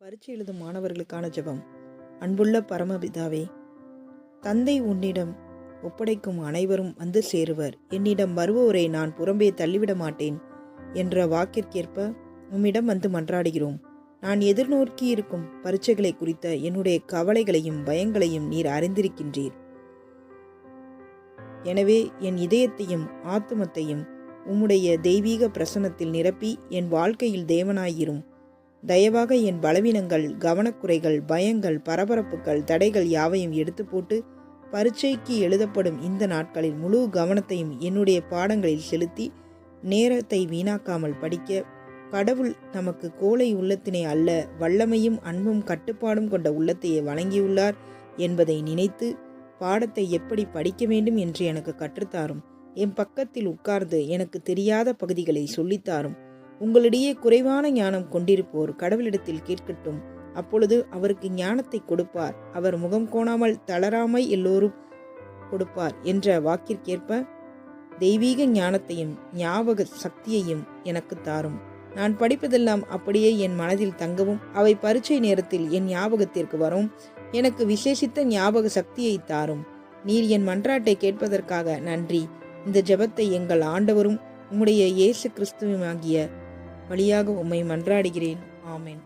பரீட்சை எழுதும் மாணவர்களுக்கான ஜெபம். அன்புள்ள பரமபிதாவே, தந்தை உன்னிடம் ஒப்படைக்கும் அனைவரும் வந்து சேருவர். என்னிடம் வருவோரை நான் புறம்பே தள்ளிவிட மாட்டேன் என்ற வாக்கிற்கேற்ப உம்மிடம் வந்து மன்றாடுகிறோம். நான் எதிர்நோக்கி இருக்கும் பரீட்சைகளை குறித்த என்னுடைய கவலைகளையும் பயங்களையும் நீர் அறிந்திருக்கின்றீர். எனவே என் இதயத்தையும் ஆத்துமத்தையும் உம்முடைய தெய்வீக பிரசன்னத்தில் நிரப்பி என் வாழ்க்கையில் தேவனாயிரும். தயவாக என் பலவீனங்கள், கவனக்குறைகள், பயங்கள், பரபரப்புகள், தடைகள் யாவையும் எடுத்து போட்டு பரீட்சைக்கு எழுதப்படும் இந்த நாட்களில் முழு கவனத்தையும் என்னுடைய பாடங்களில் செலுத்தி நேரத்தை வீணாக்காமல் படிக்க கடவுள் நமக்கு கோழை உள்ளத்தினை அல்ல, வல்லமையும் அன்பும் கட்டுப்பாடும் கொண்ட உள்ளத்தையே வழங்கியுள்ளார் என்பதை நினைத்து பாடத்தை எப்படி படிக்க வேண்டும் என்று எனக்கு கற்றுத்தாரும். என் பக்கத்தில் உட்கார்ந்து எனக்கு தெரியாத பகுதிகளை சொல்லித்தாரும். உங்களிடையே குறைவான ஞானம் கொண்டிருப்போர் கடவுளிடத்தில் கேட்கட்டும், அப்பொழுது அவருக்கு ஞானத்தை கொடுப்பார். அவர் முகம் கோணாமல் தளராமை எல்லோரும் கொடுப்பார் என்ற வாக்கிற்கேற்ப தெய்வீக ஞானத்தையும் ஞாபக சக்தியையும் எனக்கு தாரும். நான் படிப்பதெல்லாம் அப்படியே என் மனதில் தங்கவும் அவை பரீட்சை நேரத்தில் என் ஞாபகத்திற்கு வரும். எனக்கு விசேஷித்த ஞாபக சக்தியை தாரும். நீர் என் மன்றாட்டை கேட்பதற்காக நன்றி. இந்த ஜெபத்தை எங்கள் ஆண்டவரும் உம்முடைய இயேசு கிறிஸ்துவுமாகிய வழியாக உம்மை மன்றாடுகிறேன். ஆமென்.